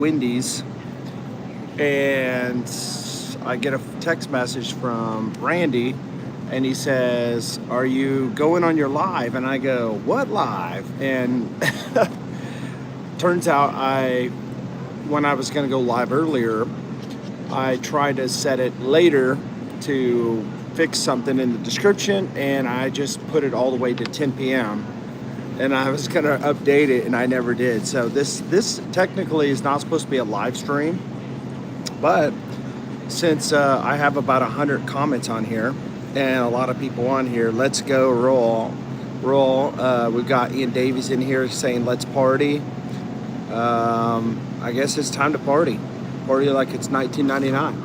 Wendy's, and I get a text message from Randy, and he says, "Are you going on your live?" And I go, "What live?" And turns out when I was going to go live earlier, I tried to set it later to fix something in the description, and I just put it all the way to 10 p.m. And I was going to update it, and I never did. So this technically is not supposed to be a live stream, but since I have about 100 comments on here and a lot of people on here, let's go roll. We've got Ian Davies in here saying let's party. I guess it's time to party like it's 1999.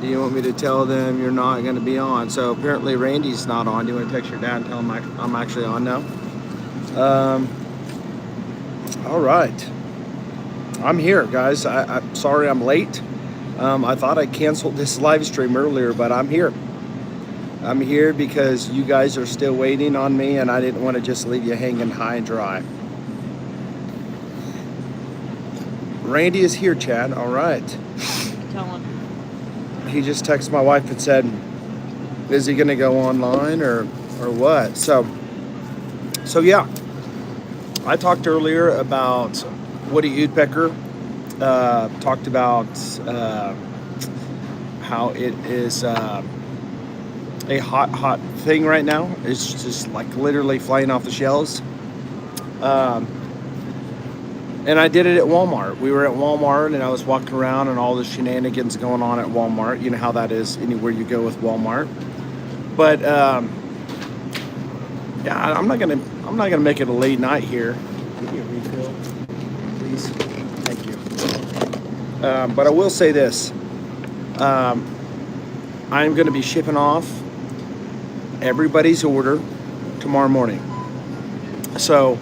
Do you want me to tell them you're not going to be on? So apparently Randy's not on. Do you want to text your dad and tell him I'm actually on now? All right, I'm here, guys. I'm sorry I'm late. I thought I canceled this live stream earlier, but I'm here. I'm here because you guys are still waiting on me, and I didn't want to just leave you hanging high and dry. Randy is here, Chad. All right. Tell him. He just texted my wife and said, is he going to go online or what? So yeah. I talked earlier about Woody Pecker. Talked about how it is a hot thing right now. It's just like literally flying off the shelves. And I did it at Walmart. We were at Walmart, and I was walking around, and all the shenanigans going on at Walmart. You know how that is anywhere you go with Walmart. But yeah, I'm not gonna make it a late night here. Give me a refill, please. Thank you. But I will say this: I'm gonna be shipping off everybody's order tomorrow morning. So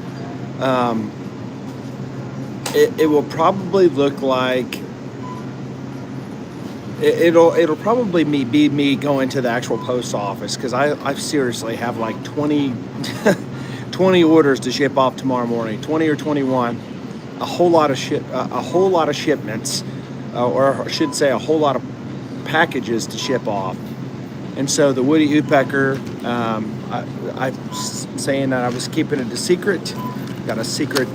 it will probably look like it'll probably be me going to the actual post office, because I seriously have like 20 orders to ship off tomorrow morning, 20 or 21, a whole lot of shipments, or I should say a whole lot of packages to ship off. And so the Woody Woodpecker, I'm saying that I was keeping it a secret. Got a secret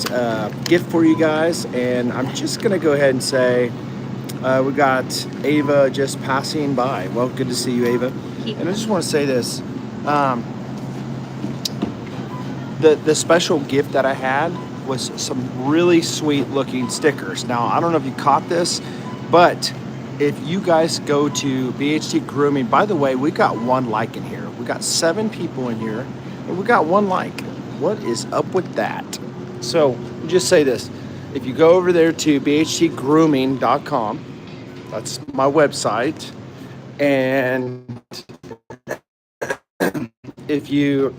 gift for you guys, and I'm just gonna go ahead and say we got Ava just passing by. Well, good to see you, Ava. And I just want to say this: the special gift that I had was some really sweet looking stickers. Now, I don't know if you caught this, but if you guys go to BHT Grooming, by the way, we got one like in here. We got 7 people in here, and we got one like. What is up with that? So just say this: if you go over there to bhtgrooming.com, that's my website, and if you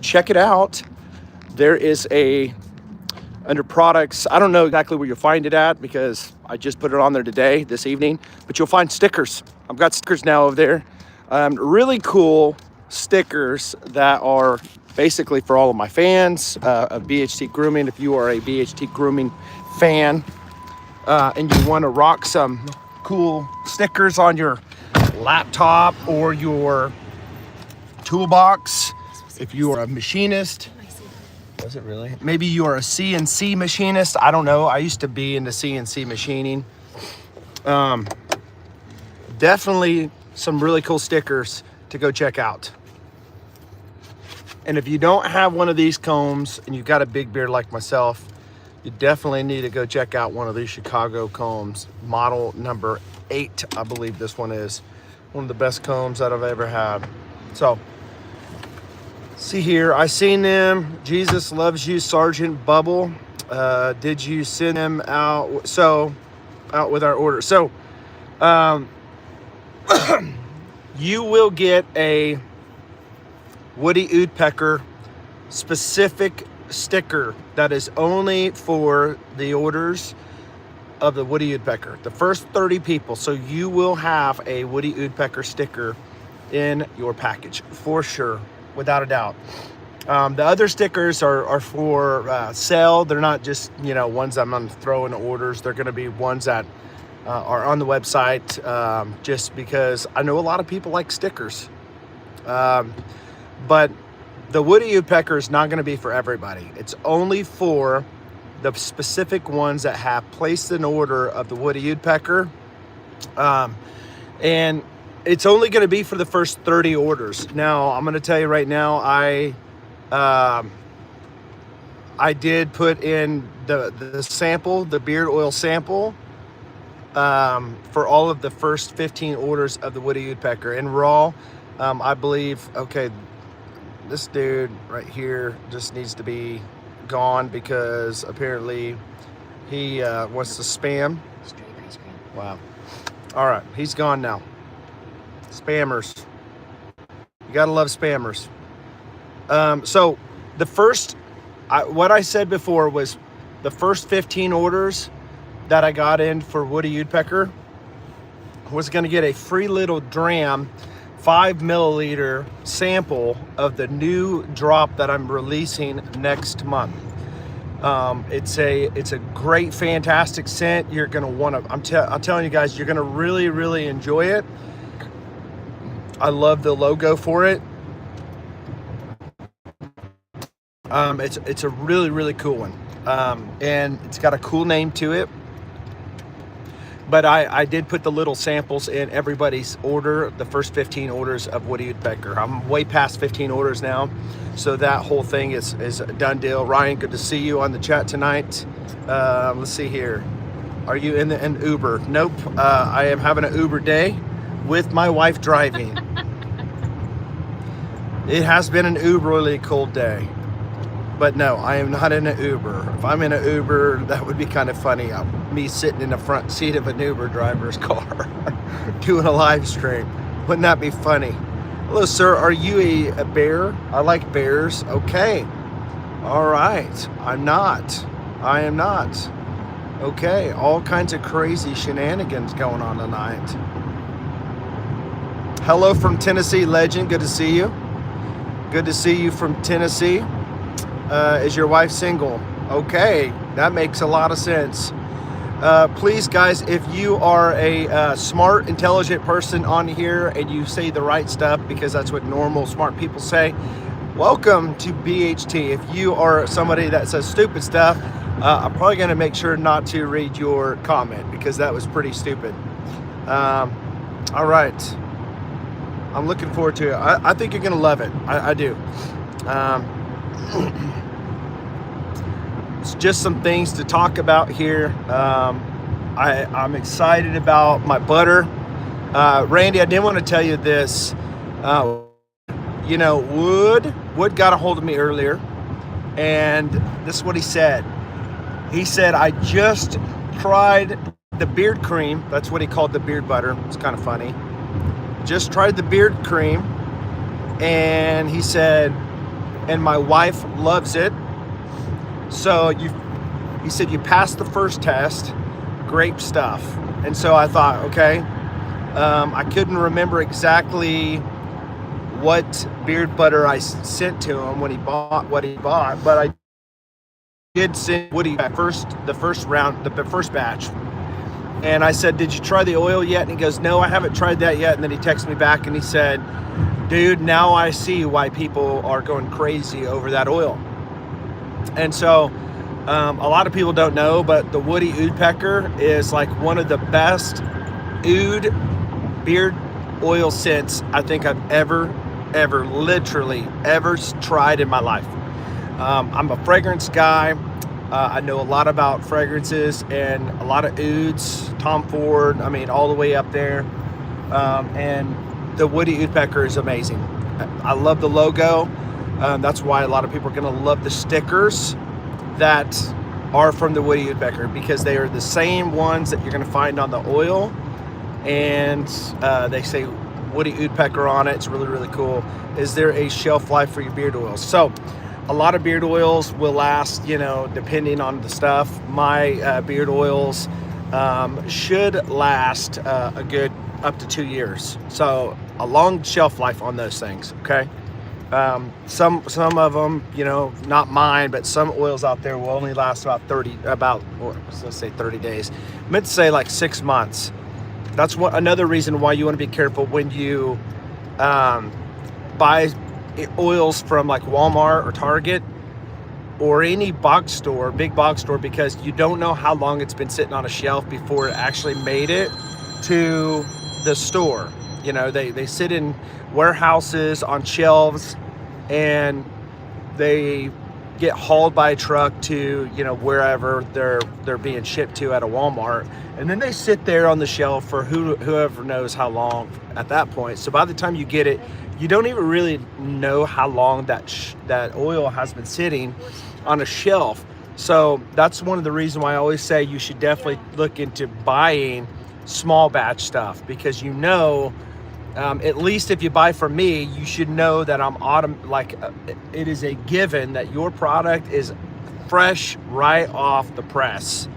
check it out, there is under products, I don't know exactly where you'll find it at because I just put it on there this evening, but you'll find stickers. I've got stickers now over there. Really cool stickers that are basically for all of my fans of BHT Grooming. If you are a BHT Grooming fan and you want to rock some cool stickers on your laptop or your toolbox, if you are a machinist, was it really? Maybe you are a CNC machinist. I don't know. I used to be into CNC machining. Definitely some really cool stickers to go check out. And if you don't have one of these combs and you've got a big beard like myself, you definitely need to go check out one of these Chicago combs. Model number 8, I believe this one is. One of the best combs that I've ever had. So, see here, I seen them. Jesus loves you, Sergeant Bubble. Did you send them out? Out with our order. So, you will get a Woody Woodpecker specific sticker that is only for the orders of the Woody Woodpecker. The first 30 people. So you will have a Woody Woodpecker sticker in your package for sure, without a doubt. The other stickers are for sale. They're not just, ones I'm going to throw in orders. They're going to be ones that are on the website, just because I know a lot of people like stickers. But the Woody Woodpecker is not going to be for everybody. It's only for the specific ones that have placed an order of the Woody Woodpecker. And it's only going to be for the first 30 orders. Now, I'm going to tell you right now, I did put in the sample, the beard oil sample, for all of the first 15 orders of the Woody Woodpecker. In raw, I believe, okay, this dude right here just needs to be gone because apparently he wants to spam. Straight ice cream. Wow. All right, he's gone now. Spammers. You gotta love spammers. So the first, what I said before was the first 15 orders that I got in for Woody Woodpecker was going to get a free little dram 5 milliliter sample of the new drop that I'm releasing next month. It's a great, fantastic scent. You're going to want to, I'm telling you guys, you're going to really, really enjoy it. I love the logo for it. It's a really, really cool one. And it's got a cool name to it. But I did put the little samples in everybody's order, the first 15 orders of Woody Woodpecker. I'm way past 15 orders now, so that whole thing is a done deal. Ryan, good to see you on the chat tonight. Let's see here. Are you in an Uber? Nope. I am having an Uber day with my wife driving. It has been an uberly cold day. But no, I am not in an Uber. If I'm in an Uber, that would be kind of funny. Me sitting in the front seat of an Uber driver's car doing a live stream. Wouldn't that be funny? Hello, sir. Are you a bear? I like bears. Okay. All right. I'm not. I am not. Okay. All kinds of crazy shenanigans going on tonight. Hello from Tennessee, legend. Good to see you. Good to see you from Tennessee. Is your wife single? Okay, that makes a lot of sense. Please, guys, if you are a smart, intelligent person on here and you say the right stuff, because that's what normal, smart people say, welcome to BHT. If you are somebody that says stupid stuff, I'm probably going to make sure not to read your comment because that was pretty stupid. All right. I'm looking forward to it. I think you're going to love it. I do. It's just some things to talk about here. I'm excited about my butter. Randy, I did want to tell you this. Wood got a hold of me earlier, and this is what he said. He said, I just tried the beard cream. That's what he called the beard butter. It's kind of funny. Just tried the beard cream, and he said, and my wife loves it. So he said, you passed the first test, great stuff. And so I thought, okay, I couldn't remember exactly what beard butter I sent to him when he bought what he bought, but I did send Woody the first batch. And I said, did you try the oil yet? And he goes, no, I haven't tried that yet. And then he texted me back and he said, dude, now I see why people are going crazy over that oil. And so a lot of people don't know, but the Woody Woodpecker is like one of the best oud beard oil scents I think I've ever tried in my life. I'm a fragrance guy. I know a lot about fragrances and a lot of ouds, Tom Ford, I mean, all the way up there. And the Woody Woodpecker is amazing. I love the logo. That's why a lot of people are going to love the stickers that are from the Woody Woodpecker, because they are the same ones that you're going to find on the oil. And they say Woody Woodpecker on it. It's really, really cool. Is there a shelf life for your beard oils? So a lot of beard oils will last, depending on the stuff. My beard oils should last a good up to 2 years. So a long shelf life on those things, okay? Some of them, you know, not mine, but some oils out there will only last let's say 30 days. I meant to say like 6 months. That's another reason why you want to be careful when you buy oils from like Walmart or Target or any box store, big box store, because you don't know how long it's been sitting on a shelf before it actually made it to the store. You know, they sit in warehouses on shelves, and they get hauled by a truck to, you know, wherever they're being shipped to at a Walmart, and then they sit there on the shelf for whoever knows how long at that point. So by the time you get it, you don't even really know how long that oil has been sitting on a shelf. So that's one of the reasons why I always say you should definitely look into buying small batch stuff, because you know, at least if you buy from me, you should know that it is a given that your product is fresh right off the press,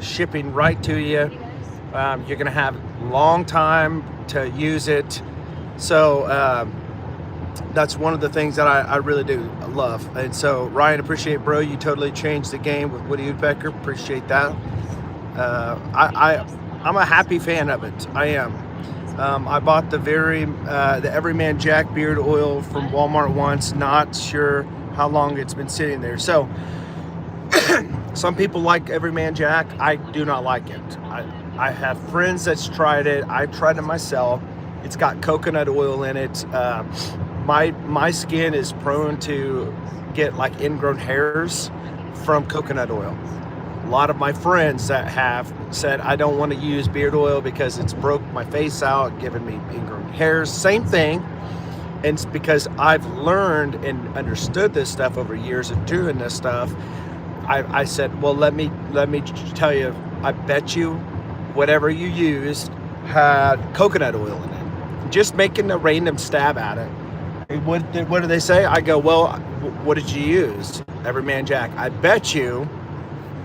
shipping right to you. You're gonna have long time to use it. So that's one of the things that I really do love. And so Ryan, appreciate, bro, you totally changed the game with Woody Pecker. Appreciate that. I'm a happy fan of it. I am. I bought the Everyman Jack beard oil from Walmart once. Not sure how long it's been sitting there. So some people like Everyman Jack. I do not like it. I have friends that's tried it. I've tried it myself. It's got coconut oil in it. My skin is prone to get like ingrown hairs from coconut oil. A lot of my friends that have said, I don't want to use beard oil because it's broke my face out, giving me ingrown hairs. Same thing. And it's because I've learned and understood this stuff over years of doing this stuff. I said, well, let me tell you, I bet you whatever you used had coconut oil in it. Just making a random stab at it. What do they say? I go, well, what did you use? Everyman Jack. I bet you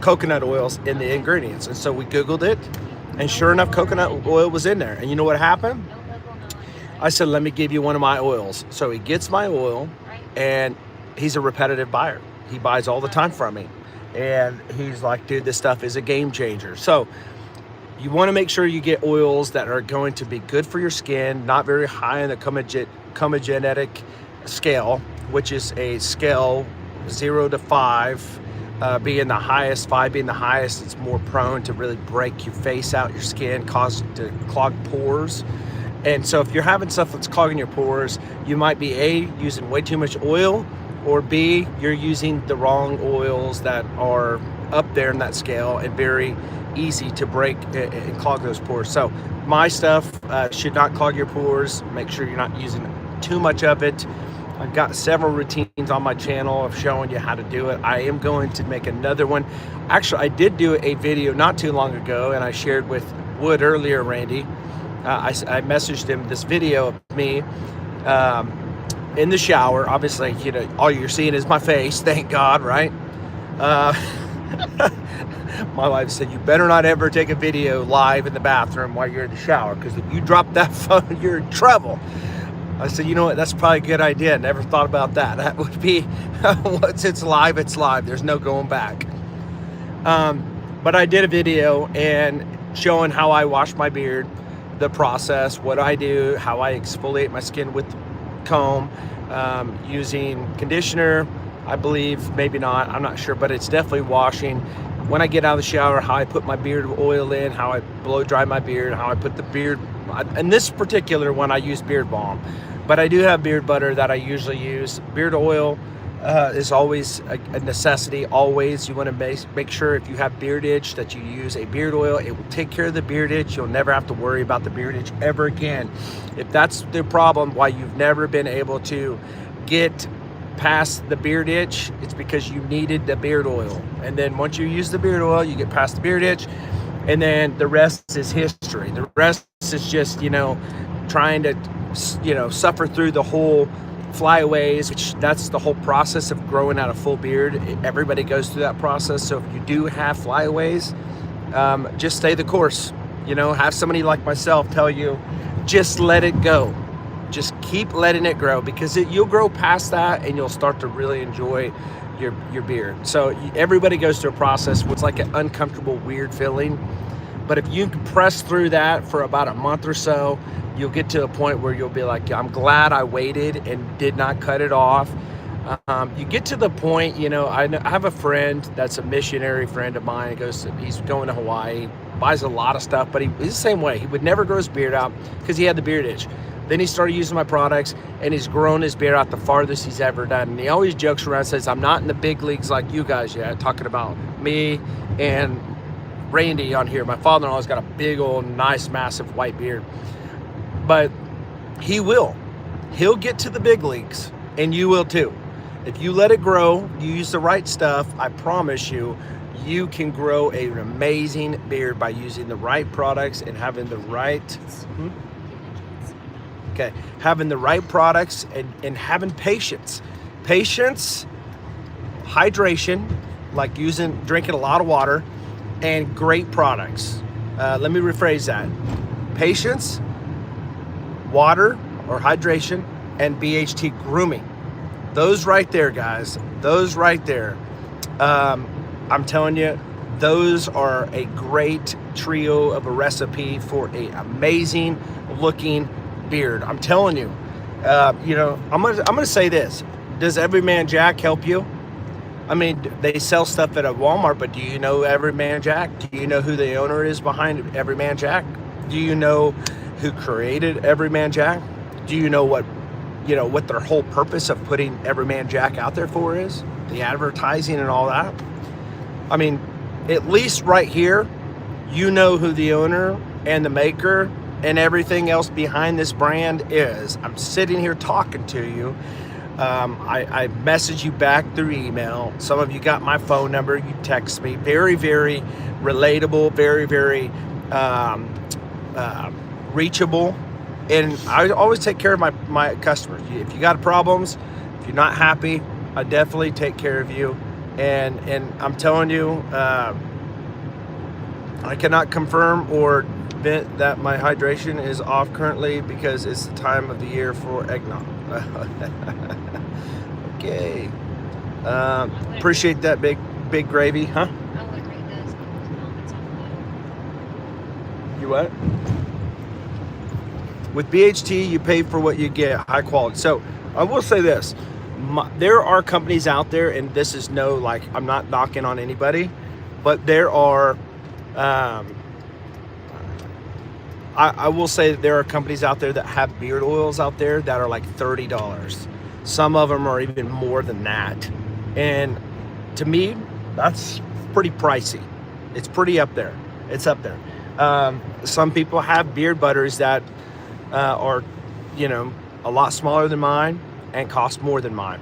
coconut oils in the ingredients. And so we Googled it, and sure enough, coconut oil was in there. And you know what happened? I said, let me give you one of my oils. So he gets my oil, and he's a repetitive buyer. He buys all the time from me. And he's like, dude, this stuff is a game changer. So you want to make sure you get oils that are going to be good for your skin, not very high in the comedogenic scale, which is a scale 0 to 5. Being the highest, 5 being the highest, it's more prone to really break your face out, your skin, cause it to clog pores. And so if you're having stuff that's clogging your pores, you might be A, using way too much oil, or B, you're using the wrong oils that are up there in that scale and very easy to break and clog those pores. So my stuff should not clog your pores. Make sure you're not using too much of it. I've got several routines on my channel of showing you how to do it. I am going to make another one. Actually, I did do a video not too long ago, and I shared with Wood earlier, Randy. I messaged him this video of me in the shower. Obviously, you know, all you're seeing is my face, thank God, right? My wife said, you better not ever take a video live in the bathroom while you're in the shower, because if you drop that phone, you're in trouble. I said, you know what, that's probably a good idea. Never thought about that. That would be, once it's live, it's live. There's no going back. But I did a video and showing how I wash my beard, the process, what I do, how I exfoliate my skin with comb, using conditioner, I believe, maybe not, I'm not sure, but it's definitely washing. When I get out of the shower, how I put my beard oil in, how I blow dry my beard, how I put the beard, in this particular one, I use beard balm. But I do have beard butter that I usually use. Beard oil is always a necessity. Always, you want to make sure if you have beard itch that you use a beard oil. It will take care of the beard itch. You'll never have to worry about the beard itch ever again. If that's the problem, why you've never been able to get past the beard itch, it's because you needed the beard oil. And then once you use the beard oil, you get past the beard itch, and then the rest is history. The rest is just, you know, trying to, you know, suffer through the whole flyaways, which that's the whole process of growing out a full beard. Everybody goes through that process. So if you do have flyaways, just stay the course. You know, have somebody like myself tell you, just let it go. Just keep letting it grow, because you'll grow past that and you'll start to really enjoy your beard. So everybody goes through a process where it's like an uncomfortable, weird feeling. But if you can press through that for about a month or so, you'll get to a point where you'll be like, I'm glad I waited and did not cut it off. You get to the point, I have a friend that's a missionary friend of mine. He's going to Hawaii, buys a lot of stuff, but he's the same way. He would never grow his beard out because he had the beard itch. Then he started using my products, and he's grown his beard out the farthest he's ever done. And he always jokes around and says, I'm not in the big leagues like you guys yet, talking about me and Randy on here. My father-in-law's got a big old, nice, massive white beard. But he will. He'll get to the big leagues, and you will too. If you let it grow, you use the right stuff, I promise you, you can grow an amazing beard by using the right products and having the right... Okay, having the right products and having patience. Patience, hydration, like drinking a lot of water, and great products. Let me rephrase that. Patience, water or hydration, and BHT Grooming. Those right there, guys, those right there. I'm telling you, those are a great trio of a recipe for an amazing looking beard. I'm telling you, I'm gonna say this. Does Everyman Jack help you? I mean, they sell stuff at a Walmart, but do you know Everyman Jack? Do you know who the owner is behind Everyman Jack? Do you know who created Everyman Jack? Do you know what their whole purpose of putting Everyman Jack out there for is? The advertising and all that. I mean, at least right here, you know who the owner and the maker and everything else behind this brand is. I'm sitting here talking to you. I message you back through email. Some of you got my phone number. You text me. Very, very relatable. Very, very reachable. And I always take care of my customers. If you got problems, if you're not happy, I definitely take care of you. And I'm telling you, I cannot confirm or vent that my hydration is off currently because it's the time of the year for eggnog. Okay. Appreciate that big gravy, huh? You what? With BHT, you pay for what you get, high quality. So I will say this. There are companies out there, and this is I'm not knocking on anybody, but there are, I will say that there are companies out there that have beard oils out there that are like $30. Some of them are even more than that. And to me, that's pretty pricey. It's pretty up there. It's up there. Some people have beard butters that are, a lot smaller than mine and cost more than mine.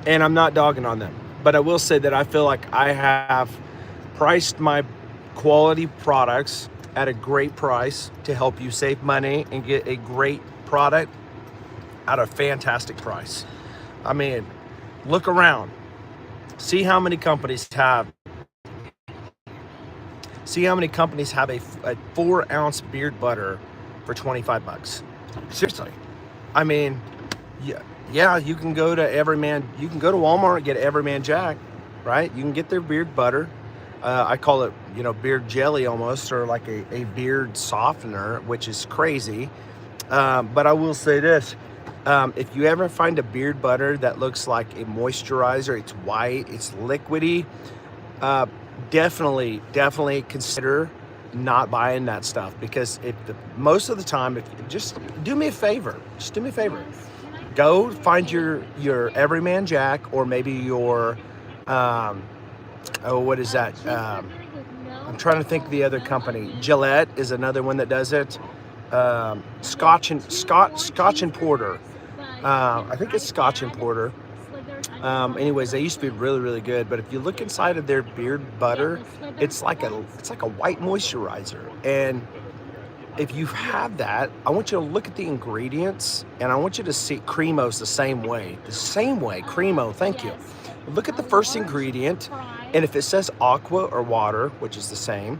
And I'm not dogging on them. But I will say that I feel like I have priced my quality products at a great price to help you save money and get a great product at a fantastic price. I mean, look around. See how many companies have a 4-ounce beard butter for $25. Seriously. I mean, yeah, you can go to Walmart and get Everyman Jack, right? You can get their beard butter. I call it, beard jelly almost, or like a beard softener, which is crazy. But I will say this. If you ever find a beard butter that looks like a moisturizer, it's white, it's liquidy, definitely consider not buying that stuff, because most of the time, just do me a favor. Go find your Everyman Jack, or maybe your what is that? I'm trying to think of the other company. Gillette is another one that does it. Scotch and Porter. I think it's Scotch and Porter. Anyways, they used to be really, really good. But if you look inside of their beard butter, it's like a white moisturizer. And if you have that, I want you to look at the ingredients, and I want you to see Cremos the same way. Cremo, thank you. Look at the first ingredient, and if it says aqua or water, which is the same,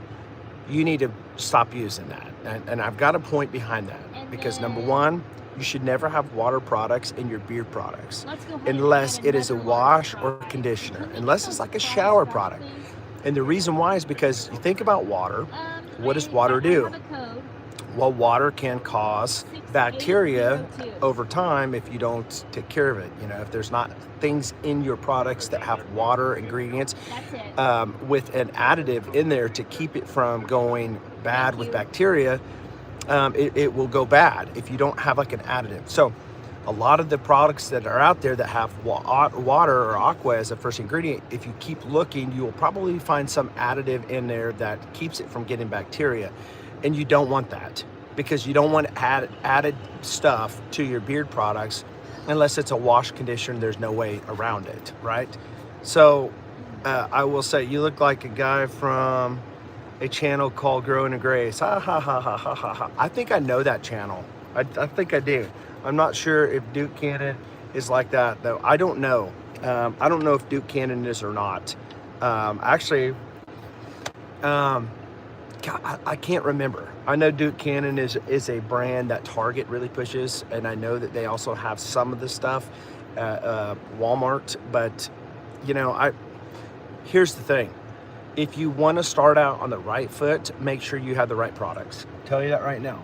you need to stop using that. And I've got a point behind that, because number one, You should never have water products in your beard products Let's go ahead unless and it is a another wash water or product. conditioner, Can we unless get it's those like a fries shower back, product. please? And the reason why is because you think about water. What does water I do? have a code. Well, water can cause bacteria 6802. over time if you don't take care of it. You know, if there's not things in your products that have water ingredients That's it. with an additive in there to keep it from going bad Thank with you. bacteria, it will go bad if you don't have like an additive. So a lot of the products that are out there that have water or aqua as a first ingredient, if you keep looking, you will probably find some additive in there that keeps it from getting bacteria. And you don't want that, because you don't want added stuff to your beard products unless it's a wash conditioner. There's no way around it, right? So I will say, you look like a guy from a channel called Growing in Grace. Ha ha ha ha ha ha ha. I think I know that channel. I think I do. I'm not sure if Duke Cannon is like that, though. I don't know. I don't know if Duke Cannon is or not. Actually, God, I can't remember. I know Duke Cannon is a brand that Target really pushes, and I know that they also have some of the stuff at Walmart. But you know, here's the thing: if you want to start out on the right foot, make sure you have the right products. I'll tell you that right now,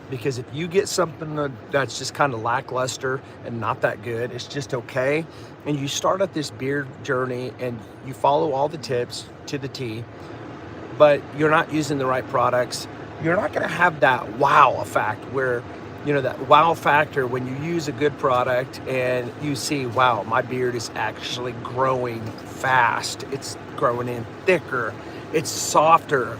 because if you get something that's just kind of lackluster and not that good, it's just okay, and you start at this beard journey and you follow all the tips to the T, but you're not using the right products, you're not going to have that wow effect where, you know, that wow factor when you use a good product and you see, wow, my beard is actually growing fast. It's growing in thicker. It's softer.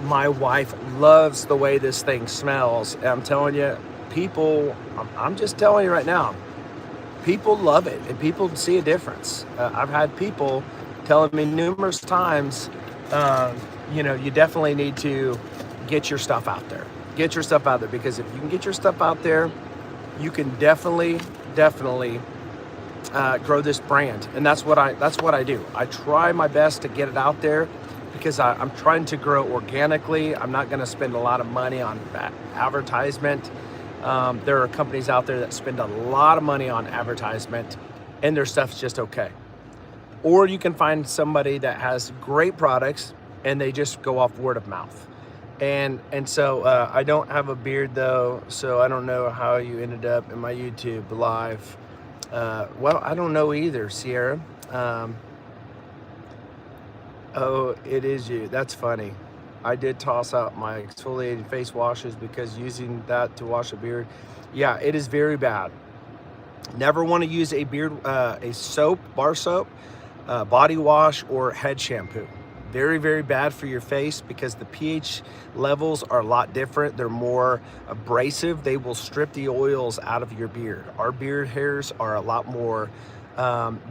My wife loves the way this thing smells. And I'm telling you, people, I'm just telling you right now, people love it and people see a difference. I've had people telling me numerous times, you know, you definitely need to get your stuff out there. Get your stuff out there, because if you can get your stuff out there, you can definitely grow this brand. And that's what I do. I try my best to get it out there because I'm trying to grow organically. I'm not going to spend a lot of money on advertisement. There are companies out there that spend a lot of money on advertisement and their stuff's just okay. Or you can find somebody that has great products and they just go off word of mouth. And so I don't have a beard though, so I don't know how you ended up in my YouTube live. Well, I don't know either, Sierra. Oh, it is you. That's funny. I did toss out my exfoliating face washes because using that to wash a beard, yeah, it is very bad. Never want to use a soap, bar soap, body wash, or head shampoo. Very, very bad for your face because the pH levels are a lot different. They're more abrasive. They will strip the oils out of your beard. Our beard hairs are a lot more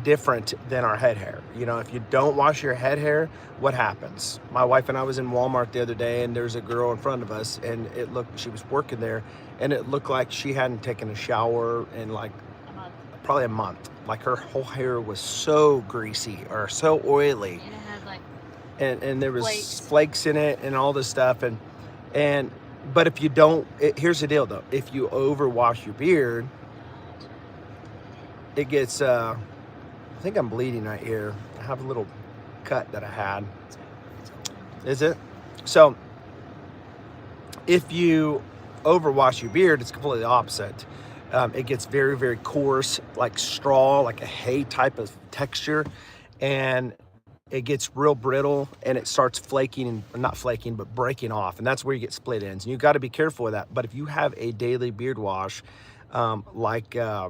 different than our head hair. You know, if you don't wash your head hair, what happens? My wife and I was in Walmart the other day and there's a girl in front of us and she was working there and it looked like she hadn't taken a shower in like probably a month. Like her whole hair was so greasy or so oily. And it had like and there was flakes in it and all this stuff but if you don't, here's the deal though, if you overwash your beard, it gets I think I'm bleeding right here. I have a little cut that I had. Is it? So if you overwash your beard, it's completely opposite. It gets very, very coarse, like straw, like a hay type of texture, and it gets real brittle and it starts flaking, and not flaking, but breaking off. And that's where you get split ends. And you got to be careful with that. But if you have a daily beard wash, like I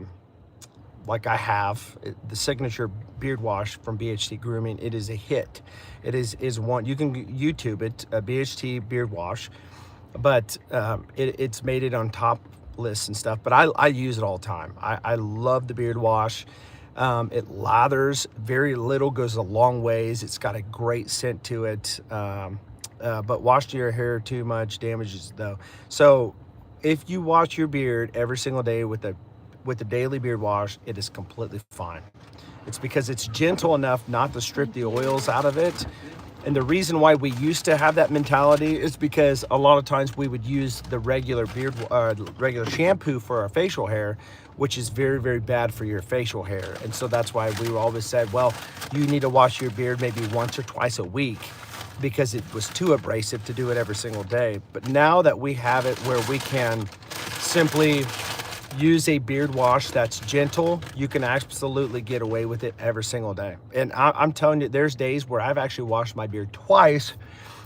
have the signature beard wash from BHT Grooming, it is a hit. It is one, you can YouTube it, a BHT beard wash, but it's made it on top lists and stuff. But I use it all the time. I love the beard wash. It lathers, very little goes a long ways. It's got a great scent to it. But washing your hair too much damages it though. So if you wash your beard every single day with the daily beard wash, it is completely fine. It's because it's gentle enough not to strip the oils out of it. And the reason why we used to have that mentality is because a lot of times we would use the regular regular shampoo for our facial hair, which is very, very bad for your facial hair. And so that's why we always said, well, you need to wash your beard maybe once or twice a week, because it was too abrasive to do it every single day. But now that we have it where we can simply use a beard wash that's gentle, you can absolutely get away with it every single day. And I'm telling you, there's days where I've actually washed my beard twice.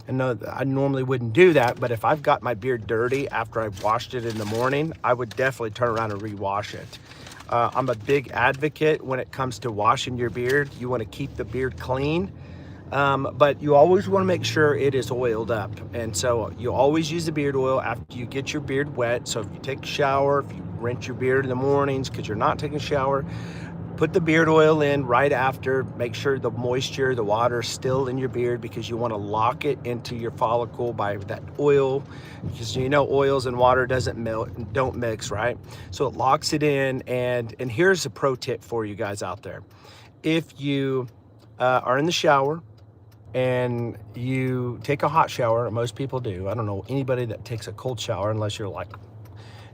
And no, I normally wouldn't do that, but if I've got my beard dirty after I've washed it in the morning, I would definitely turn around and rewash it. I'm a big advocate when it comes to washing your beard. You want to keep the beard clean. But you always want to make sure it is oiled up. And so you always use the beard oil after you get your beard wet. So if you take a shower, if you rinse your beard in the mornings because you're not taking a shower, put the beard oil in right after. Make sure the moisture, the water is still in your beard, because you want to lock it into your follicle by that oil, because you know oils and water don't mix, right? So it locks it in. And here's a pro tip for you guys out there. If you are in the shower and you take a hot shower, most people do. I don't know anybody that takes a cold shower unless you're like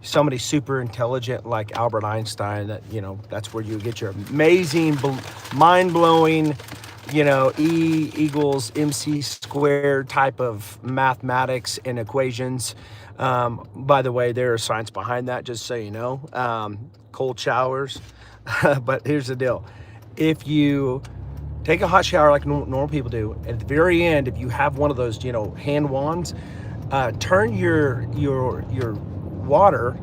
somebody super intelligent like Albert Einstein, that, you know, that's where you get your amazing, mind-blowing, you know, E equals MC squared type of mathematics and equations. By the way, there is science behind that, just so you know, cold showers. But here's the deal. If you take a hot shower like normal people do, at the very end, if you have one of those, you know, hand wands, turn your water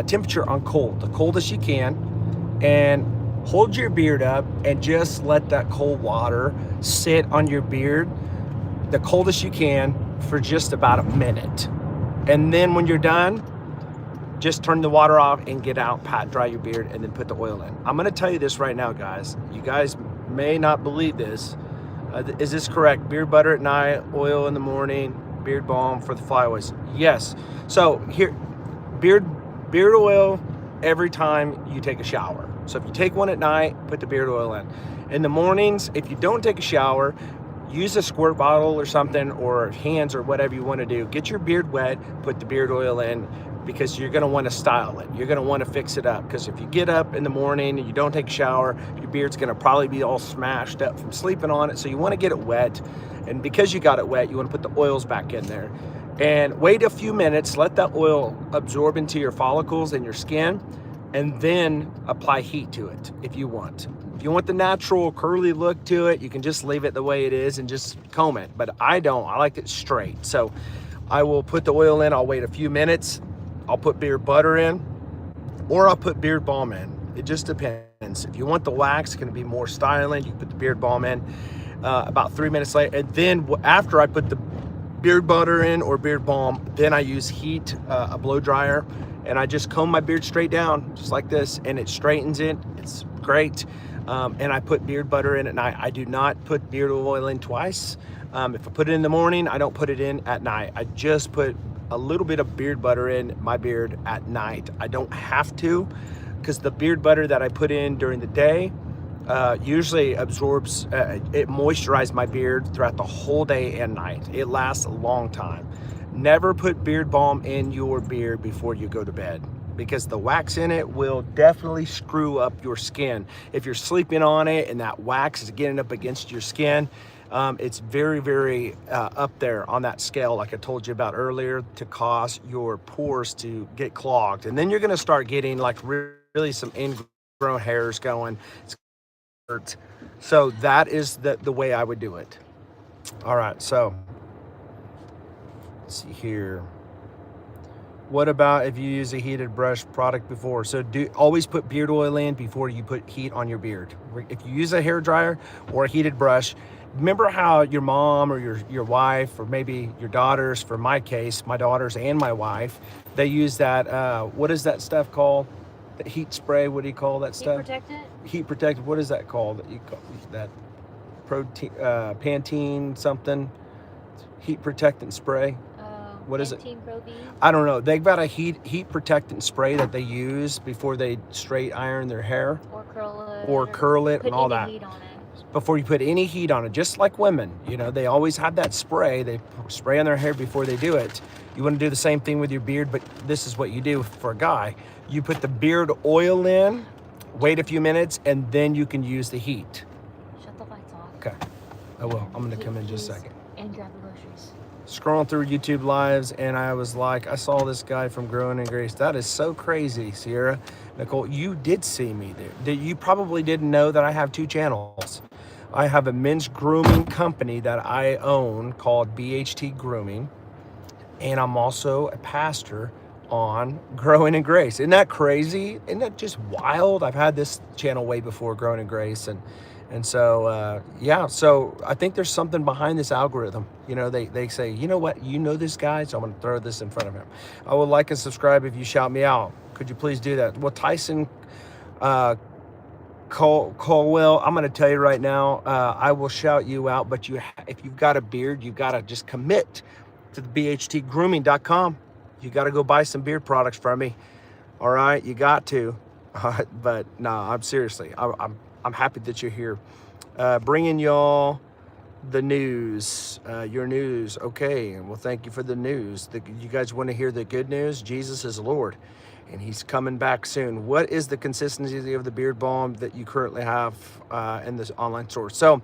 temperature on cold, the coldest you can, and hold your beard up and just let that cold water sit on your beard, the coldest you can, for just about a minute. And then when you're done, just turn the water off and get out, pat dry your beard, and then put the oil in. I'm gonna tell you this right now, guys. You guys may not believe this. Is this correct? Beard butter at night, oil in the morning, beard balm for the flyaways. Yes. So here, beard oil every time you take a shower. So if you take one at night, put the beard oil in. In the mornings, if you don't take a shower, use a squirt bottle or something, or hands, or whatever you want to do. Get your beard wet, put the beard oil in, because you're going to want to style it. You're going to want to fix it up, because if you get up in the morning and you don't take a shower, your beard's going to probably be all smashed up from sleeping on it. So you want to get it wet. And because you got it wet, you want to put the oils back in there. And wait a few minutes, let that oil absorb into your follicles and your skin, and then apply heat to it if you want. If you want the natural curly look to it, you can just leave it the way it is and just comb it. But I don't, I like it straight. So I will put the oil in, I'll wait a few minutes, I'll put beard butter in, or I'll put beard balm in. It just depends. If you want the wax, it's gonna be more styling, you put the beard balm in about 3 minutes later. And then after I put the beard butter in or beard balm, then I use heat, a blow dryer, and I just comb my beard straight down, just like this, and it straightens it. It's great. And I put beard butter in at night. I do not put beard oil in twice. If I put it in the morning, I don't put it in at night. I just put a little bit of beard butter in my beard at night. I don't have to, because the beard butter that I put in during the day usually absorbs, it moisturizes my beard throughout the whole day and night. It lasts a long time. Never put beard balm in your beard before you go to bed, because the wax in it will definitely screw up your skin. If you're sleeping on it and that wax is getting up against your skin, it's very, very up there on that scale, like I told you about earlier, to cause your pores to get clogged. And then you're gonna start getting like really some ingrown hairs going. It's hurt. So that is the way I would do it. All right, so let's see here. What about if you use a heated brush product before? So always put beard oil in before you put heat on your beard. If you use a hair dryer or a heated brush, remember how your mom or your wife, or maybe your daughters, for my case, my daughters and my wife, they use that, what is that stuff called? The heat spray, what do you call that stuff? Heat protectant? Heat protectant, what is that called? That you call that protein, Pantene something, heat protectant spray. What is it? I don't know. They've got a heat protectant spray that they use before they straight iron their hair. Or curl it. Or curl it and all that. Heat on it. before you put any heat on it, just like women. You know, they always have that spray. They spray on their hair before they do it. You want to do the same thing with your beard, but this is what you do for a guy. You put the beard oil in, wait a few minutes, and then you can use the heat. Shut the lights off. Okay, I will. I'm gonna come in just a second. And grab the groceries. Scrolling through YouTube lives, and I was like, I saw this guy from Growing in Grace. That is so crazy, Sierra. Nicole, you did see me there. You probably didn't know that I have 2 channels. I have a men's grooming company that I own called BHT Grooming, and I'm also a pastor on Growing in Grace. Isn't that crazy? Isn't that just wild? I've had this channel way before Growing in Grace, and so yeah. So I think there's something behind this algorithm. You know, they say, you know what, you know this guy, so I'm gonna throw this in front of him. I would like and subscribe if you shout me out. Could you please do that? Well, Tyson Colwell, I'm going to tell you right now, I will shout you out, but if you've got a beard, you've got to just commit to the BHTgrooming.com. You got to go buy some beard products from me. All right, you got to. But no, I'm seriously, I'm happy that you're here, bringing y'all the news, your news. Okay, and well, thank you for the news. You guys want to hear the good news? Jesus is Lord, and he's coming back soon. What is the consistency of the beard balm that you currently have in this online store? So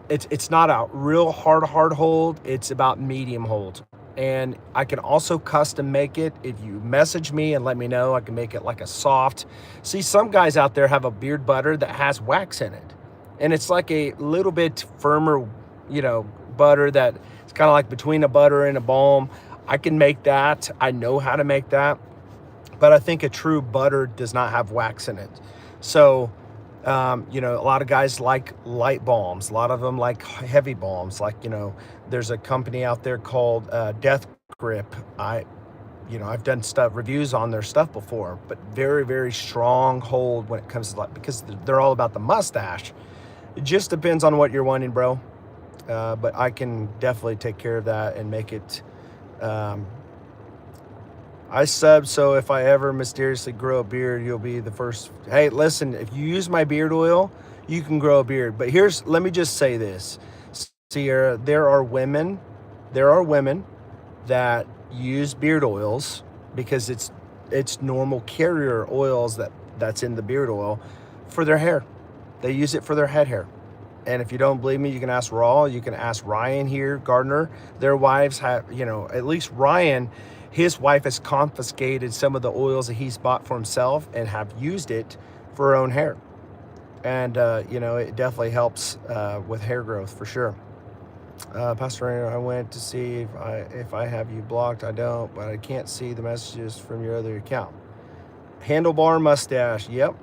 it's not a real hard hold. It's about medium hold. And I can also custom make it. If you message me and let me know, I can make it like a soft. See, some guys out there have a beard butter that has wax in it. And it's like a little bit firmer, you know, butter that it's kind of like between a butter and a balm. I can make that. I know how to make that. But I think a true butter does not have wax in it. So, you know, a lot of guys like light balms. A lot of them like heavy balms. Like, you know, there's a company out there called Death Grip. I've done reviews on their stuff before, but very, very strong hold when it comes to, like, because they're all about the mustache. It just depends on what you're wanting, bro. But I can definitely take care of that and make it. I sub, so if I ever mysteriously grow a beard, you'll be the first. Hey, listen, if you use my beard oil, you can grow a beard. But let me just say this, Sierra, there are women that use beard oils because it's normal carrier oils that's in the beard oil for their hair. They use it for their head hair. And if you don't believe me, you can ask Raw, you can ask Ryan here, Gardner. Their wives have, you know, at least Ryan, his wife has confiscated some of the oils that he's bought for himself and have used it for her own hair. And, you know, it definitely helps with hair growth for sure. Pastor, I went to see if I have you blocked. I don't, but I can't see the messages from your other account. Handlebar mustache. Yep.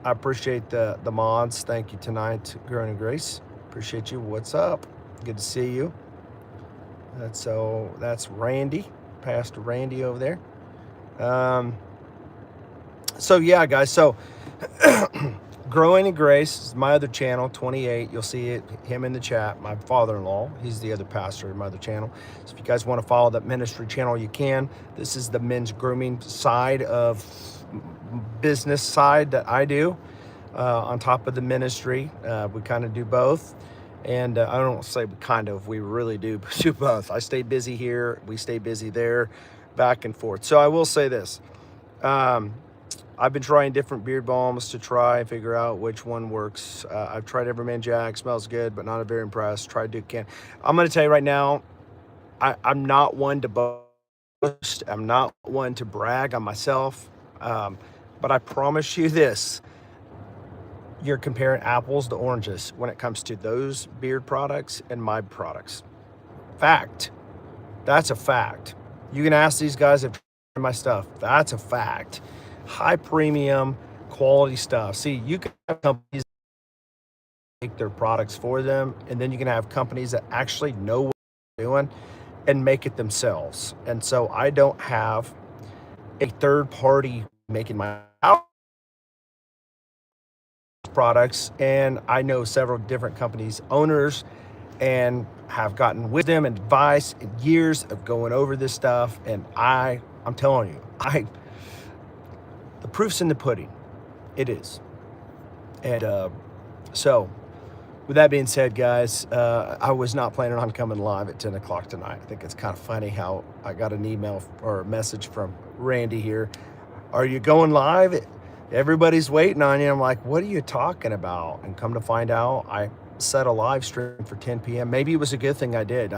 I appreciate the mods. Thank you tonight, Growing in Grace. Appreciate you. What's up? Good to see you. That's Randy, Pastor Randy over there. So yeah, guys. So Growing in Grace is my other channel, 28. You'll see him in the chat. My father-in-law, he's the other pastor in my other channel. So if you guys want to follow that ministry channel, you can. This is the men's grooming side of business side that I do on top of the ministry. We kind of do both. And I don't say we really do both. I stay busy here, we stay busy there, back and forth. So I will say this. I've been trying different beard balms to try and figure out which one works. I've tried Everyman Jack, smells good, but not very impressed. Tried Duke Can. I'm going to tell you right now, I'm not one to boast. I'm not one to brag on myself. But I promise you this. You're comparing apples to oranges when it comes to those beard products and my products. Fact. That's a fact. You can ask these guys if tried my stuff. That's a fact. High premium quality stuff. See, you can have companies make their products for them, and then you can have companies that actually know what they're doing and make it themselves. And so I don't have a third party making my products, and I know several different companies owners and have gotten wisdom and advice and years of going over this stuff, and I'm telling you, the proof's in the pudding. It is. And so, with that being said, guys, I was not planning on coming live at 10 o'clock tonight. I think it's kind of funny how I got an email or a message from Randy here. Are you going live? Everybody's waiting on you. I'm like, what are you talking about? And come to find out, I set a live stream for 10 p.m. Maybe it was a good thing I did.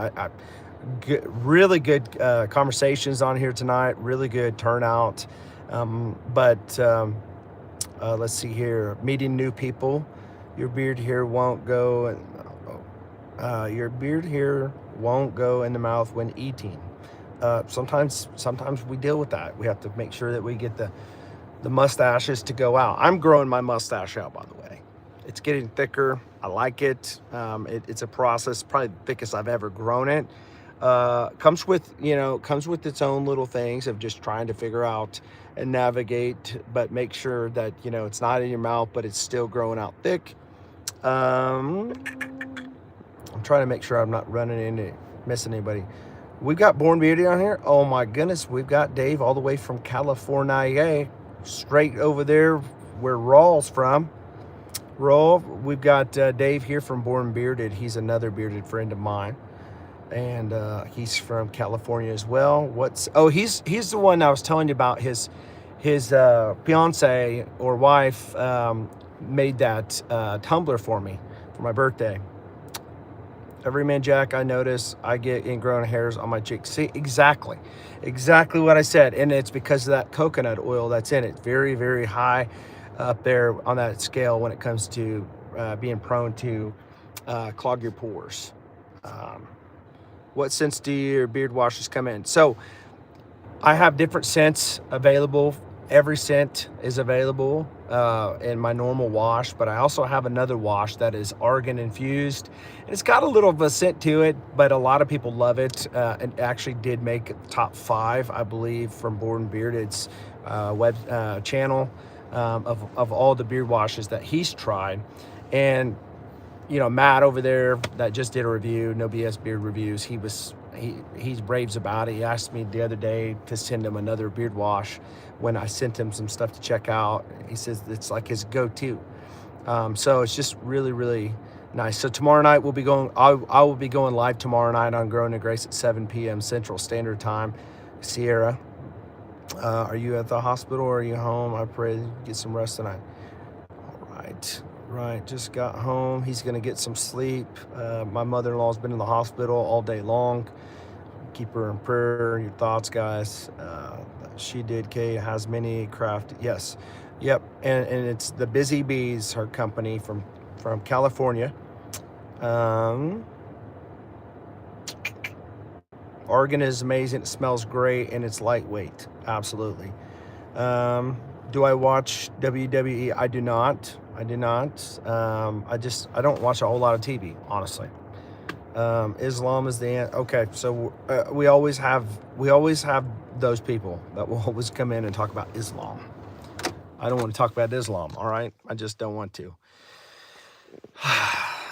Really good conversations on here tonight. Really good turnout. But let's see here. Meeting new people. Your beard here won't go. Your beard here won't go in the mouth when eating. Sometimes we deal with that. We have to make sure that we get the mustaches to go out. I'm growing my mustache out, by the way. It's getting thicker. I like it. It's a process, probably the thickest I've ever grown it. Comes with its own little things of just trying to figure out and navigate, but make sure that, it's not in your mouth, but it's still growing out thick. I'm trying to make sure I'm not missing anybody. We've got Born Beauty on here. Oh my goodness. We've got Dave all the way from California, straight over there where Raw's from. Raw, we've got Dave here from Born Bearded. He's another bearded friend of mine. And he's from California as well. He's the one I was telling you about. His fiance or wife made that tumbler for me for my birthday. Everyman Jack, I notice I get ingrown hairs on my cheeks. See, exactly what I said. And it's because of that coconut oil that's in it. Very, very high up there on that scale when it comes to being prone to clog your pores. What scents do your beard washes come in? So I have different scents available. Every scent is available in my normal wash, but I also have another wash that is argan infused. And it's got a little of a scent to it, but a lot of people love it. It actually did make top 5, I believe, from Born Bearded's web channel of all the beard washes that he's tried. And Matt over there that just did a review, No BS Beard Reviews, he raves about it. He asked me the other day to send him another beard wash when I sent him some stuff to check out. He says it's like his go-to. So it's just really, really nice. So tomorrow night we'll be going, I will be going live tomorrow night on Grown and Grace at 7 p.m. Central Standard Time. Sierra, are you at the hospital or are you home? I pray you get some rest tonight. All right, just got home. He's gonna get some sleep. My mother-in-law's been in the hospital all day long. Keep her in prayer. Your thoughts, guys. She did. Kay has many craft. Yes, yep. And it's the Busy Bees, her company from California. Argan is amazing. It smells great and it's lightweight. Absolutely. Do I watch WWE? I do not. I don't watch a whole lot of TV, honestly. Islam is the answer. Okay, so we always have those people that will always come in and talk about Islam. I don't want to talk about Islam, all right? I just don't want to.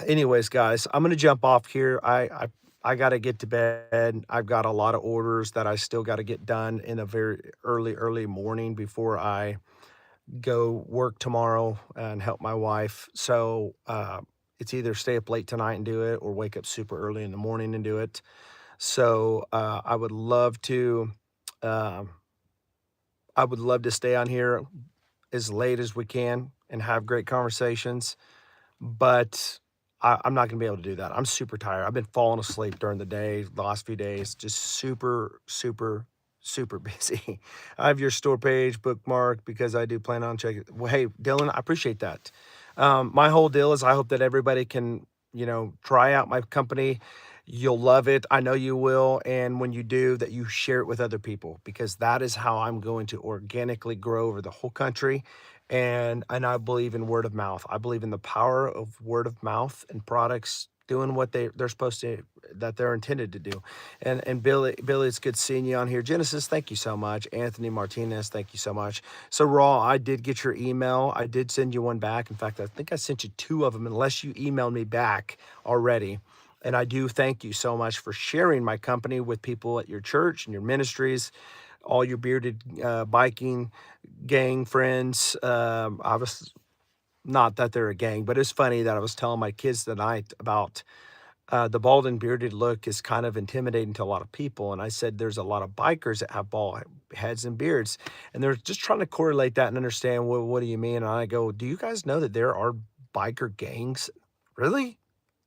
Anyways, guys, I'm gonna jump off here. I got to get to bed. I've got a lot of orders that I still got to get done in a very early morning before I go work tomorrow and help my wife. So it's either stay up late tonight and do it or wake up super early in the morning and do it. So I would love to stay on here as late as we can and have great conversations, but I'm not going to be able to do that. I'm super tired. I've been falling asleep during the day, the last few days, just super busy. I have your store page bookmarked because I do plan on checking. Well, hey, Dylan, I appreciate that. My whole deal is I hope that everybody can, try out my company. You'll love it. I know you will. And when you do, that you share it with other people, because that is how I'm going to organically grow over the whole country. And I believe in word of mouth. I believe in the power of word of mouth and products doing what they're supposed to, that they're intended to do. And Billy, it's good seeing you on here. Genesis, thank you so much. Anthony Martinez, thank you so much. So Raw, I did get your email. I did send you one back. In fact, I think I sent you 2 of them, unless you emailed me back already. And I do thank you so much for sharing my company with people at your church and your ministries, all your bearded biking gang friends. Not that they're a gang, but it's funny that I was telling my kids tonight about the bald and bearded look is kind of intimidating to a lot of people. And I said there's a lot of bikers that have bald heads and beards, and they're just trying to correlate that and understand what do you mean? And I go, do you guys know that there are biker gangs? Really?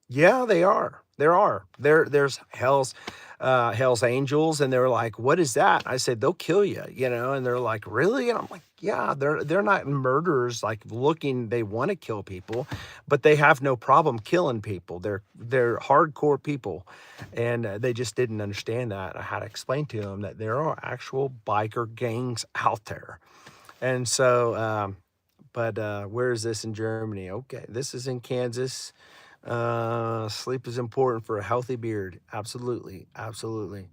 Yeah, they are. There are. There's Hell's Angels, and they're like, "What is that?" I said, "They'll kill you," and they're like, "Really?" And I'm like, "Yeah, they're not murderers like looking they want to kill people, but they have no problem killing people. They're hardcore people." And they just didn't understand that. I had to explain to them that there are actual biker gangs out there. And so but where is this in Germany? Okay, this is in Kansas. Sleep is important for a healthy beard. Absolutely. Absolutely.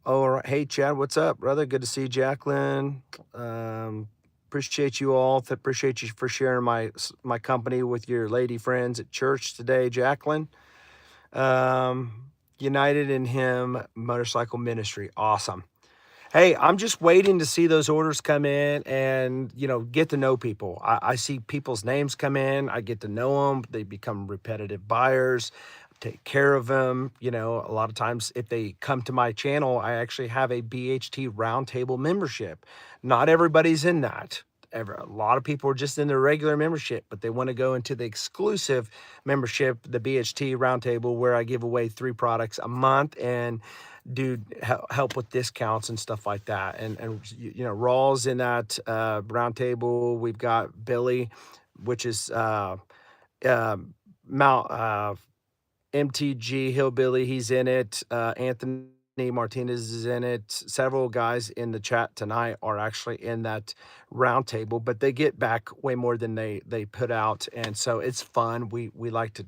All right. Hey, Chad, what's up, brother? Good to see you, Jacqueline. Appreciate you all. Appreciate you for sharing my company with your lady friends at church today, Jacqueline. United in Him Motorcycle Ministry. Awesome. Hey, I'm just waiting to see those orders come in and, get to know people. I see people's names come in. I get to know them. They become repetitive buyers. Take care of them. A lot of times if they come to my channel, I actually have a BHT roundtable membership. Not everybody's in that. A lot of people are just in the regular membership, but they want to go into the exclusive membership, the BHT roundtable, where I give away 3 products a month and do help with discounts and stuff like that. And Rawls in that roundtable. We've got Billy, which is uh, Mount MTG Hillbilly. He's in it. Anthony Martinez is in it. Several guys in the chat tonight are actually in that roundtable, but they get back way more than they put out, and so it's fun. We like to,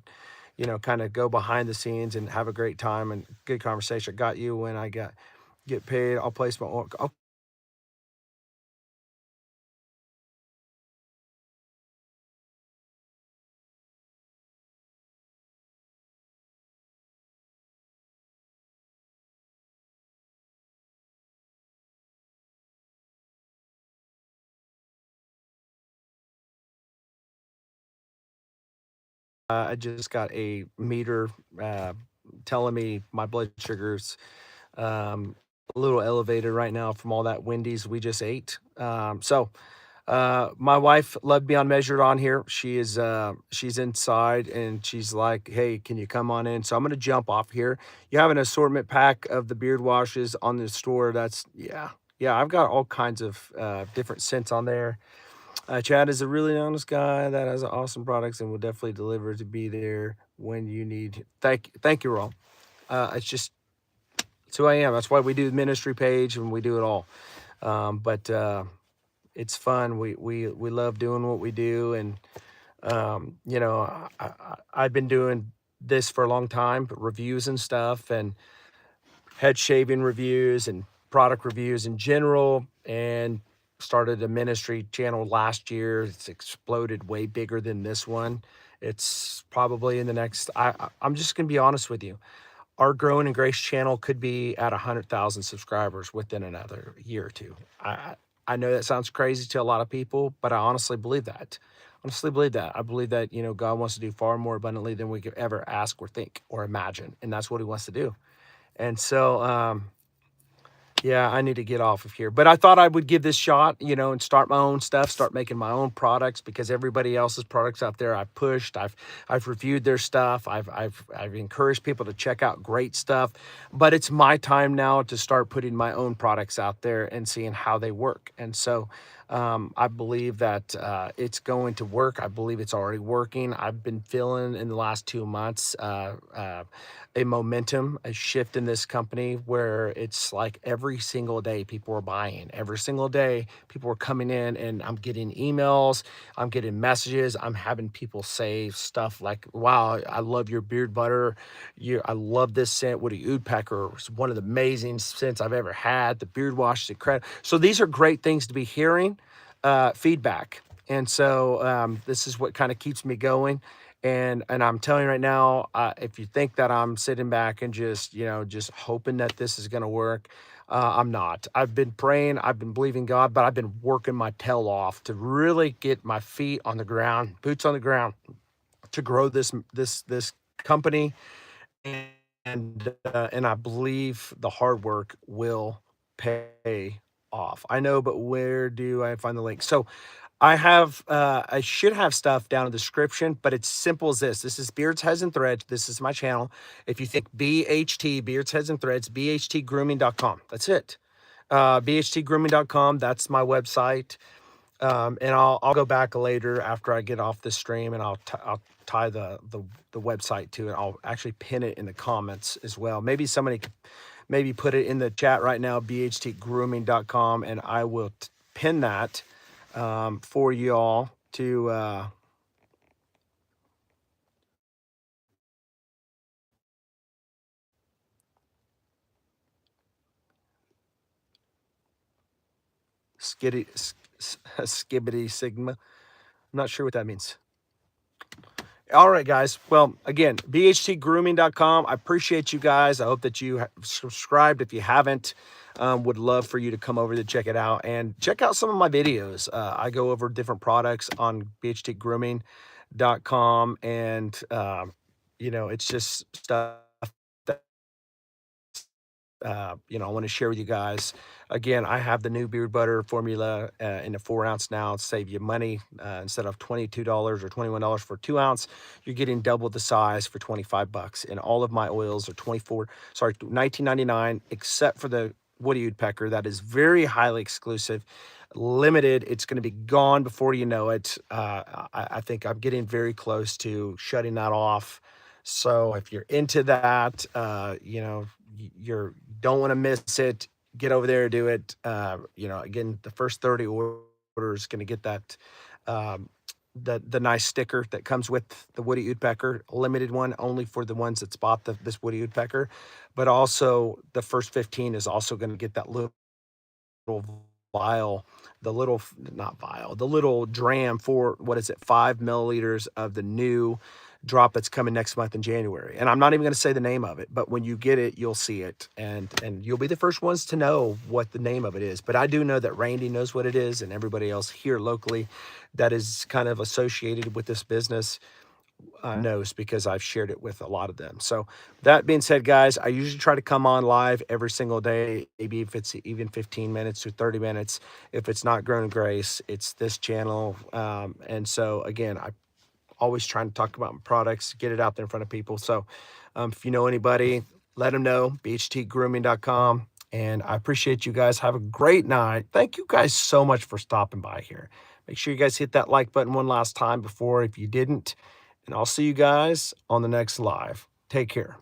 kind of go behind the scenes and have a great time and good conversation. Got you when I get paid. I'll place my. I just got a meter telling me my blood sugars a little elevated right now from all that Wendy's we just ate. My wife loved Beyond Measured on here. She's inside and she's like, "Hey, can you come on in?" So I'm gonna jump off here. You have an assortment pack of the beard washes on the store. That's yeah. I've got all kinds of different scents on there. Chad is a really honest guy that has awesome products and will definitely deliver to be there when you need. Thank you, Ron. It's who I am. That's why we do the ministry page and we do it all. But it's fun. We love doing what we do, and I've been doing this for a long time, but reviews and stuff, and head shaving reviews and product reviews in general, and started a ministry channel last year. It's exploded way bigger than this one. It's probably in the next. I'm just gonna be honest with you. Our Growing in Grace channel could be at 100,000 subscribers within another year or two. I know that sounds crazy to a lot of people, but I honestly believe that. Honestly believe that. I believe that, God wants to do far more abundantly than we could ever ask or think or imagine. And that's what he wants to do. And so, yeah, I need to get off of here. But I thought I would give this shot, and start my own stuff, start making my own products, because everybody else's products out there I've pushed, I've reviewed their stuff, I've encouraged people to check out great stuff. But it's my time now to start putting my own products out there and seeing how they work. And so I believe that it's going to work. I believe it's already working. I've been feeling in the last 2 months a momentum, a shift in this company where it's like every single day people are buying. Every single day people are coming in, and I'm getting emails, I'm getting messages, I'm having people say stuff like, "Wow, I love your beard butter. I love this scent. Woody Pecker. It's one of the amazing scents I've ever had. The beard wash is incredible." So these are great things to be hearing, feedback. And so this is what kind of keeps me going. And I'm telling you right now, if you think that I'm sitting back and just, just hoping that this is going to work, I'm not. I've been praying, I've been believing God, but I've been working my tail off to really get my feet on the ground, boots on the ground, to grow this company. And I believe the hard work will pay off. I know, but where do I find the link? So I should have stuff down in the description, but it's simple as this. This is Beards, Heads, and Threads. This is my channel. If you think BHT, Beards, Heads, and Threads, BHTgrooming.com. That's it. BHTgrooming.com. That's my website. And I'll go back later after I get off this stream, and I'll tie the website to it. I'll actually pin it in the comments as well. Maybe somebody could maybe put it in the chat right now, BHTgrooming.com, and I will pin that for y'all to skitty skibbity sigma. I'm not sure what that means. All right, guys. Well, again, bhtgrooming.com. I appreciate you guys. I hope that you have subscribed. If you haven't, would love for you to come over to check it out and check out some of my videos. I go over different products on bhtgrooming.com, and it's just stuff that I want to share with you guys. Again, I have the new beard butter formula in a 4 ounce now to save you money. Instead of $22 or $21 for 2 ounce, you're getting double the size for $25. And all of my oils are $19.99, except for the woody woodpecker. That is very highly exclusive, limited. It's going to be gone before you know it. I think I'm getting very close to shutting that off. So if you're into that, you're don't want to miss it. Get over there, do it. Again, the first 30 orders going to get that the nice sticker that comes with the woody woodpecker, a limited one only for the ones that bought this woody woodpecker. But also the first 15 is also going to get that little vial, the little dram for, what is it, 5 milliliters of the new drop that's coming next month in January. And I'm not even going to say the name of it, but when you get it, you'll see it, and you'll be the first ones to know what the name of it is. But I do know that Randy knows what it is, and everybody else here locally that is kind of associated with this business knows, because I've shared it with a lot of them. So that being said, guys, I usually try to come on live every single day, maybe if it's even 15 minutes or 30 minutes. If it's not Grown Grace, it's this channel. And so again, I always trying to talk about my products, get it out there in front of people. So if you know anybody, let them know, bhtgrooming.com. And I appreciate you guys. Have a great night. Thank you guys so much for stopping by here. Make sure you guys hit that like button one last time before, if you didn't. And I'll see you guys on the next live. Take care.